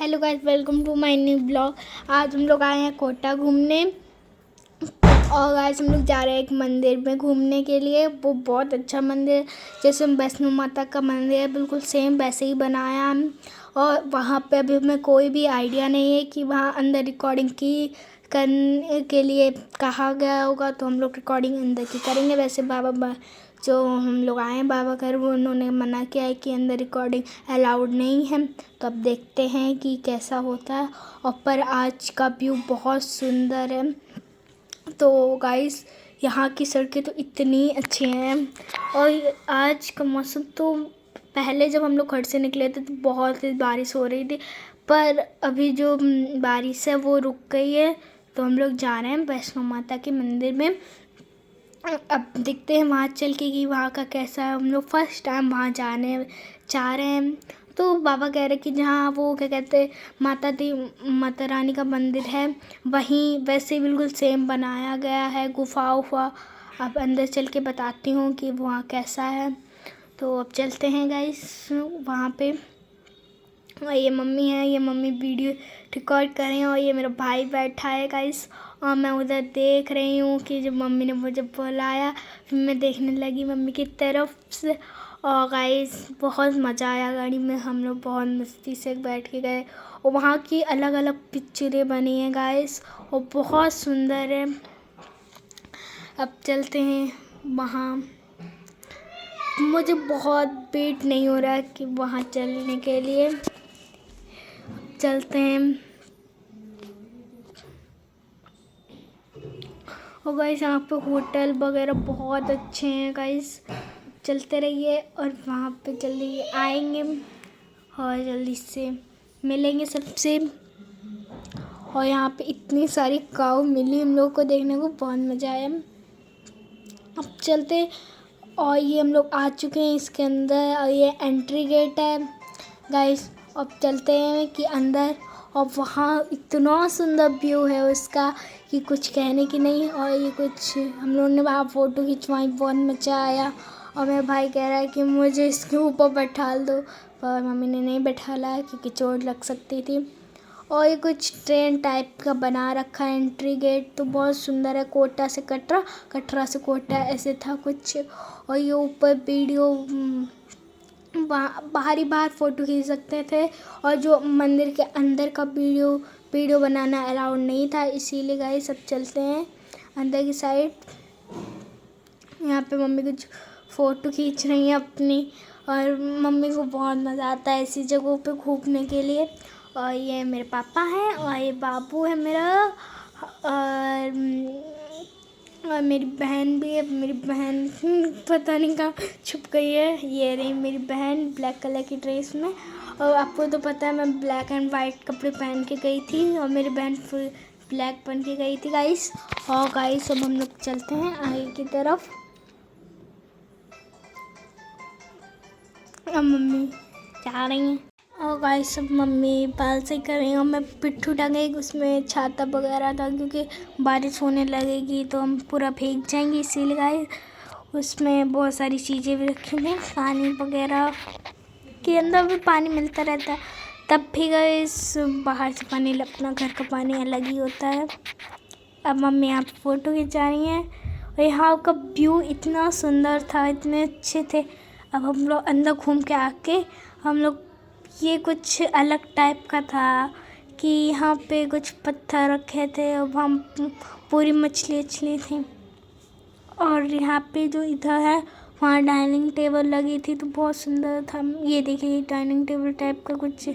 Hello guys, welcome to my new blog. आज हम लोग आए हैं कोटा घूमने और गाइस हम लोग जा रहे हैं एक मंदिर में घूमने के लिए। वो बहुत अच्छा मंदिर है, जैसे वैष्णो माता का मंदिर है बिल्कुल सेम वैसे ही बनाया हम। और वहाँ पे अभी हमें कोई भी आइडिया नहीं है कि वहाँ अंदर रिकॉर्डिंग की करने के लिए कहा गया होगा, तो हम लोग रिकॉर्डिंग अंदर की करेंगे। वैसे बाबा जो हम लोग आए हैं बाबा घर, वो उन्होंने मना किया है कि अंदर रिकॉर्डिंग अलाउड नहीं है। तो अब देखते हैं कि कैसा होता है। और पर आज का व्यू बहुत सुंदर है। तो गाइस यहाँ की सड़कें तो इतनी अच्छी हैं। और आज का मौसम तो पहले जब हम लोग घर से निकले थे तो बहुत तेज बारिश हो रही थी, पर अभी जो बारिश है वो रुक गई है। तो हम लोग जा रहे हैं वैष्णो माता के मंदिर में। अब देखते हैं वहाँ चल के कि वहाँ का कैसा है। हम लोग फर्स्ट टाइम वहाँ जाने चाह रहे हैं। तो बाबा कह रहे कि जहाँ वो क्या कहते हैं माता रानी का मंदिर है, वहीं वैसे बिल्कुल सेम बनाया गया है, गुफा उफा। अब अंदर चल के बताती हूँ कि वहाँ कैसा है। तो अब चलते हैं गाइस वहाँ पे। और ये मम्मी है, ये मम्मी वीडियो रिकॉर्ड कर रही हैं और ये मेरा भाई बैठा है गाइस। और मैं उधर देख रही हूँ कि जब मम्मी ने मुझे बुलाया फिर मैं देखने लगी मम्मी की तरफ से। और गाइस बहुत मज़ा आया, गाड़ी में हम लोग बहुत मस्ती से बैठ के गए। और वहाँ की अलग अलग पिक्चरें बनी हैं गाइस और बहुत सुंदर है। अब चलते हैं वहाँ। मुझे बहुत वेट नहीं हो रहा है कि वहाँ चलने के लिए। चलते हैं। और गाइस यहाँ पे होटल वगैरह बहुत अच्छे हैं गाइस। चलते रहिए और वहाँ पे जल्दी आएंगे और जल्दी से मिलेंगे सबसे। और यहाँ पे इतनी सारी काऊ मिली हम लोग को देखने को, बहुत मज़ा आया। अब चलते। और ये हम लोग आ चुके हैं इसके अंदर और ये एंट्री गेट है गाइस। अब चलते हैं कि अंदर। और वहाँ इतना सुंदर व्यू है उसका कि कुछ कहने की नहीं। और ये कुछ हम लोगों ने वहाँ फ़ोटो खिंचवाई, बहुत मज़ा आया। और मेरा भाई कह रहा है कि मुझे इसके ऊपर बैठा दो, पर मम्मी ने नहीं बैठाला है क्योंकि चोट लग सकती थी। और ये कुछ ट्रेन टाइप का बना रखा है एंट्री गेट, तो बहुत सुंदर है। कोटा से कटरा, कटरा से कोटा ऐसे था कुछ। और ये ऊपर वीडियो बाहर फ़ोटो खींच सकते थे। और जो मंदिर के अंदर का वीडियो बनाना अलाउड नहीं था, इसीलिए गाइस सब चलते हैं अंदर की साइड। यहाँ पे मम्मी कुछ फ़ोटो खींच रही हैं अपनी। और मम्मी को बहुत मज़ा आता है ऐसी जगहों पे घूमने के लिए। और ये मेरे पापा हैं और ये बाबू है मेरा। और मेरी बहन भी है। मेरी बहन पता नहीं कहाँ छुप गई है। ये रही मेरी बहन ब्लैक कलर की ड्रेस में। और आपको तो पता है मैं ब्लैक एंड वाइट कपड़े पहन के गई थी और मेरी बहन फुल ब्लैक पहन के गई थी गाइस। और गाइस अब हम लोग चलते हैं आगे की तरफ। अब मम्मी जा रही हैं और गाइस सब मम्मी बाल से कर रही हैं। और मैं पिट्ठू टांगे, उसमें छाता वगैरह था क्योंकि बारिश होने लगेगी तो हम पूरा भीग जाएंगे, इसीलिए गाइस उसमें बहुत सारी चीज़ें भी रखी हैं। पानी वगैरह के अंदर भी पानी मिलता रहता है, तब भी गाइस बाहर से पानी, अपना घर का पानी अलग ही होता है। अब मम्मी यहाँ पे फ़ोटो खिंचा रही हैं और यहाँ का व्यू इतना सुंदर था, इतने अच्छे थे। अब हम लोग अंदर घूम के आके हम लोग, ये कुछ अलग टाइप का था कि यहाँ पे कुछ पत्थर रखे थे और वहाँ पूरी मछली थी। और यहाँ पे जो इधर है वहाँ डाइनिंग टेबल लगी थी तो बहुत सुंदर था। ये देखिए डाइनिंग टेबल टाइप का कुछ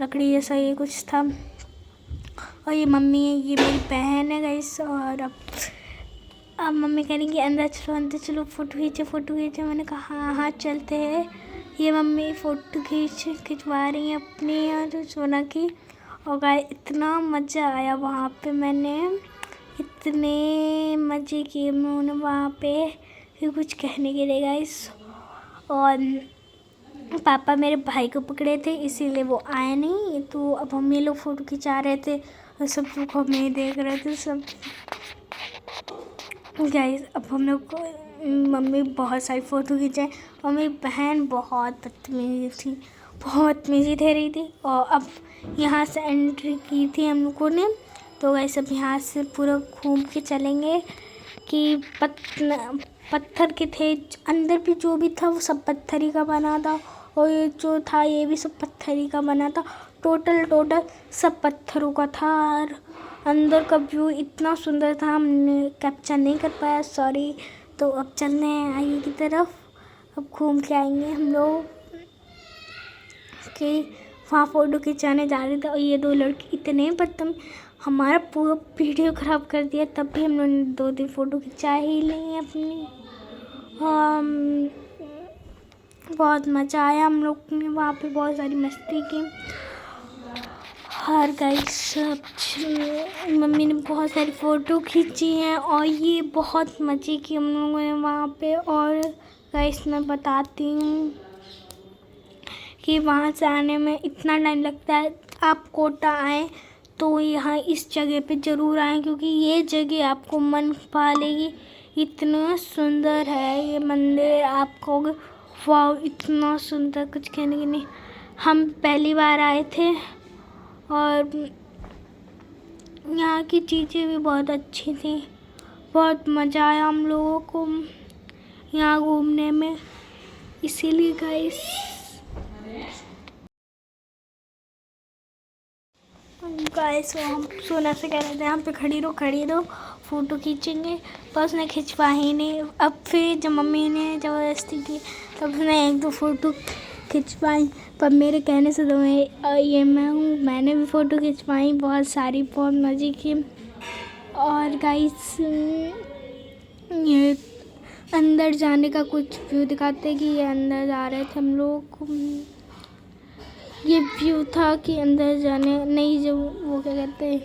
लकड़ी जैसा ये कुछ था। और ये मम्मी है, ये मेरी बहन है गाइस। और अब मम्मी कह रही कि अंदर चलो फ़ोटो खींचे। मैंने कहा हाँ चलते हैं। ये मम्मी फ़ोटो खिंचवा रही हैं अपनी और सोना की। और गाइस इतना मज़ा आया वहाँ पे, मैंने इतने मज़े किए मैंने वहाँ पे कि कुछ कहने के लिए गाइस। और पापा मेरे भाई को पकड़े थे इसीलिए वो आए नहीं। तो अब हम ये लोग फ़ोटो खिंचा रहे थे और सब लोग हमें देख रहे थे सब गाइस। अब हम लोग को मम्मी बहुत सारी फ़ोटो खिंचाए और मेरी बहन बहुत बदतमीजी थी, बहुत तमीज़ी दे रही थी। और अब यहाँ से एंट्री की थी हम लोगों ने। तो गाइस अब यहाँ से पूरा घूम के चलेंगे कि पत्थर के थे अंदर भी, जो भी था वो सब पत्थर ही का बना था, और ये जो था ये भी सब पत्थर ही का बना था। टोटल सब पत्थरों का था, और अंदर का व्यू इतना सुंदर था हमने कैप्चर नहीं कर पाया, सॉरी। तो अब चलते हैं आगे की तरफ, अब घूम के आएंगे हम लोग कि वहाँ फ़ोटो खिंचाने जा रहे थे, और ये दो लड़के इतने बदतमीज, हमारा पूरा वीडियो ख़राब कर दिया। तब भी हम लोगों ने 2 दिन फ़ोटो खिंचा ही ली अपनी। बहुत मज़ा आया, हम लोग ने वहाँ पे बहुत सारी मस्ती की। और गाइस मम्मी ने बहुत सारी फ़ोटो खींची हैं, और ये बहुत मज़े की हम लोगों ने वहाँ पे। और गाइस मैं बताती हूँ कि वहाँ से आने में इतना टाइम लगता है। आप कोटा आएँ तो यहाँ इस जगह पे ज़रूर आएँ, क्योंकि ये जगह आपको मन पा लेगी। इतना सुंदर है ये मंदिर, आपको वाव इतना सुंदर, कुछ कहने की नहीं। हम पहली बार आए थे, और यहाँ की चीज़ें भी बहुत अच्छी थी, बहुत मज़ा आया हम लोगों को यहाँ घूमने में। इसीलिए गाइस हम सोना से कह रहे थे यहाँ पे खड़ी रहो फ़ोटो खींचेंगे, पर उसने खिंचवा ही नहीं। अब फिर जब मम्मी ने ज़बरदस्ती की तब उसने 1-2 फ़ोटो खिंचवाई, पर मेरे कहने से तो मैंने भी फ़ोटो खिंचवाई बहुत सारी, बहुत मज़े की। और गाइस ये अंदर जाने का कुछ व्यू दिखाते कि ये अंदर जा रहे थे हम लोग। ये व्यू था कि अंदर जाने नहीं, जो वो क्या कहते हैं,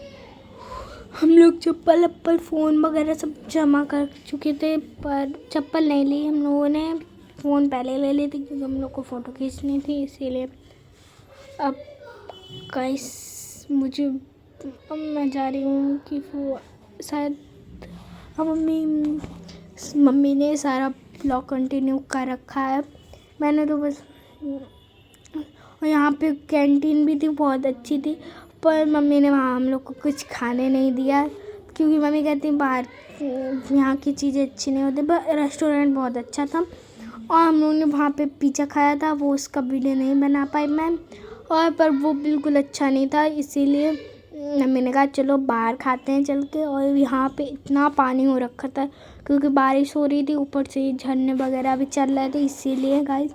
हम लोग चप्पल फ़ोन वगैरह सब जमा कर चुके थे, पर चप्पल नहीं ली हम लोगों ने, फ़ोन पहले ले ली थी क्योंकि हम लोग को फ़ोटो खींचनी थी इसीलिए। अब गाइस अब मैं जा रही हूँ कि वो शायद अब मम्मी ने सारा ब्लॉग कंटिन्यू कर रखा है, मैंने तो बस। और यहाँ पे कैंटीन भी थी, बहुत अच्छी थी, पर मम्मी ने वहाँ हम लोग को कुछ खाने नहीं दिया, क्योंकि मम्मी कहती बाहर यहाँ की चीज़ें अच्छी नहीं होती। पर रेस्टोरेंट बहुत अच्छा था, और हम लोगों ने वहाँ पे पिज़्ज़ा खाया था, वो उसका वीडियो नहीं बना पाई मैं, और पर वो बिल्कुल अच्छा नहीं था, इसीलिए मम्मी ने कहा चलो बाहर खाते हैं चल के। और यहाँ पे इतना पानी हो रखा था क्योंकि बारिश हो रही थी, ऊपर से झरने वगैरह भी चल रहे थे, इसीलिए गाइस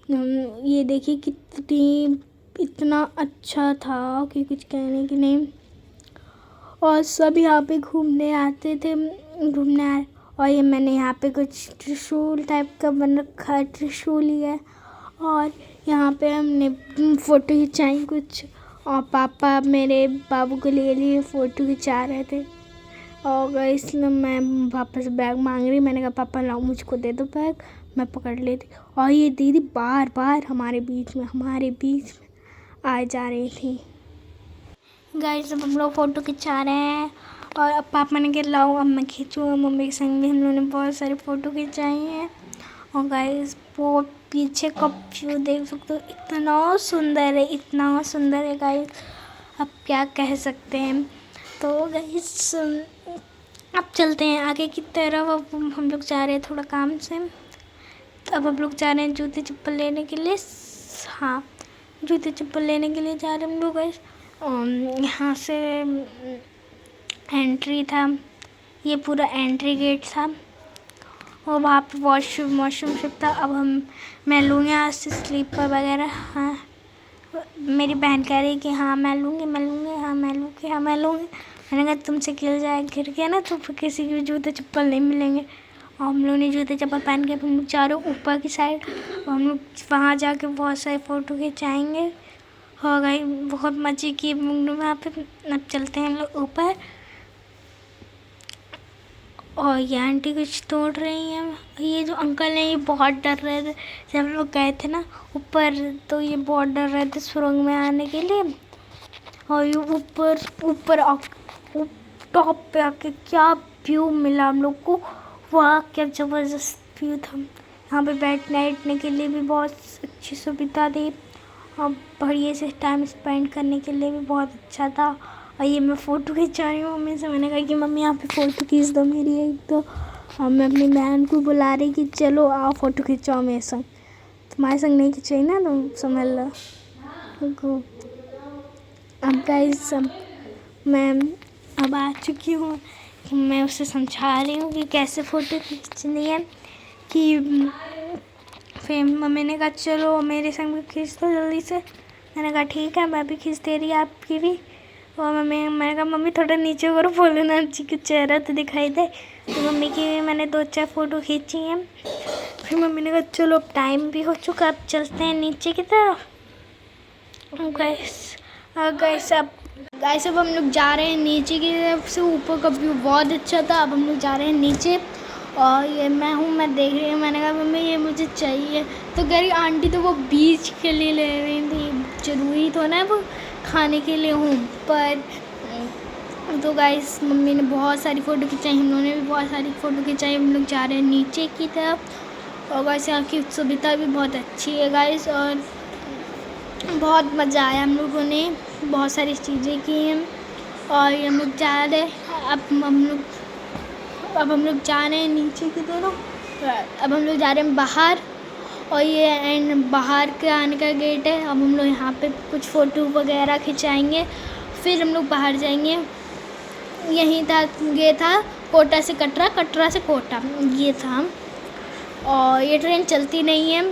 ये देखिए इतना अच्छा था कि कुछ कहने की नहीं। और सब यहाँ पे घूमने आते थे, और ये मैंने यहाँ पे कुछ त्रिशूल टाइप का बन रखा है, त्रिशूल ही है। और यहाँ पे हमने फ़ोटो खिंचाई कुछ, और पापा मेरे बाबू के लिए फ़ोटो खिंचा रहे थे। और इसलिए मैं पापा से बैग मांग रही, मैंने कहा पापा लाओ मुझको दे दो बैग, मैं पकड़ लेती। और ये दीदी बार बार हमारे बीच में आ जा रही थी। गाइस अब हम लोग फ़ोटो खिंचा रहे हैं, और अब पापा ने कहा लाओ अब मैं खींचूँ। मम्मी के संग भी हम लोगों ने बहुत सारी फ़ोटो खिंचाई हैं। और गाइस वो पीछे का व्यू देख सकते हो, इतना सुंदर है गाइस, अब क्या कह सकते हैं। तो गाइस अब चलते हैं आगे की तरफ। अब हम लोग जा रहे हैं थोड़ा काम से, अब हम लोग जा रहे हैं जूते चप्पल लेने के लिए। हाँ, जूते चप्पल लेने के लिए जा रहे हैं हम लोग गाइस। यहाँ से एंट्री था, ये पूरा एंट्री गेट था, और वहाँ पे वॉशरूम सब था। अब मैं लूँगी यहाँ से स्लीपर वगैरह। हाँ, मेरी बहन कह रही कि हाँ मैं लूँगी। मैंने कहा तुमसे गिर गया ना तो फिर किसी के जूते चप्पल नहीं मिलेंगे। और हम लोग ने जूते चप्पल पहन के हम लोग जा रहे ऊपर की साइड, और हम लोग वहाँ जाके बहुत सारे फ़ोटो खिंचाएँगे। हो गई बहुत मज़े की वहाँ पे। अब चलते हैं हम लोग ऊपर, और ये आंटी कुछ तोड़ रही हैं। ये जो अंकल हैं ये बहुत डर रहे थे जब हम लोग गए थे ना ऊपर, तो ये बहुत डर रहे थे सुरंग में आने के लिए। और ये ऊपर टॉप पे आके क्या व्यू मिला हम लोग को, वाह क्या ज़बरदस्त व्यू था। यहाँ पे बैठने के लिए भी बहुत अच्छी सुविधा थी। और बढ़िया से टाइम स्पेंड करने के लिए भी बहुत अच्छा था। और ये मैं फ़ोटो खिंचा रही हूँ मम्मी से। मैंने कहा कि मम्मी यहाँ पे फ़ोटो खींच दो मेरी एक। तो और मैं अपनी बहन को बुला रही कि चलो आओ फ़ोटो खिंचाओ मेरे संग। तुम्हारे संग नहीं खिंचाई ना तुम समझ लो। अब गाइस मैं अब आ चुकी हूँ। मैं उसे समझा रही हूँ कि कैसे फ़ोटो खींचनी है। कि फिर मम्मी ने कहा चलो मेरे संग भी खींच दो जल्दी से। मैंने कहा ठीक है, मैं भी खींच दे रही आपकी भी। और मैंने कहा मम्मी थोड़ा नीचे करो भोलेनाथ जी का चेहरा तो दिखाई दे। तो मम्मी की भी मैंने 2-4 फ़ोटो खींची हैं। फिर मम्मी ने कहा चलो अब टाइम भी हो चुका, अब चलते हैं नीचे की तरफ। गाइस अब हम लोग जा रहे हैं नीचे की तरफ से। ऊपर का व्यू बहुत अच्छा था। अब हम लोग जा रहे हैं नीचे। और ये मैं देख रही हूँ। मैंने कहा मम्मी ये मुझे चाहिए। तो कह रही आंटी तो वो बीच के लिए ले रही थी, ज़रूरी तो ना वो खाने के लिए हूँ पर। तो गाइस मम्मी ने बहुत सारी फ़ोटो खिंचाई, हम लोगों ने भी बहुत सारी फ़ोटो खिंचाई। हम लोग जा रहे हैं नीचे की तरफ। और गाइस यहाँ की सुविधा भी बहुत अच्छी है गाइस। और बहुत मज़ा आया, हम लोगों ने बहुत सारी चीज़ें की हैं। और हम लोग जा रहे अब हम लोग जा रहे हैं नीचे की तरफ। अब हम लोग जा रहे हैं बाहर। और ये एंड बाहर के आने का गेट है। अब हम लोग यहाँ पे कुछ फ़ोटो वगैरह खिंचाएंगे, फिर हम लोग बाहर जाएंगे। यही था, ये था कोटा से कटरा, कटरा से कोटा, ये था। और ये ट्रेन चलती नहीं है।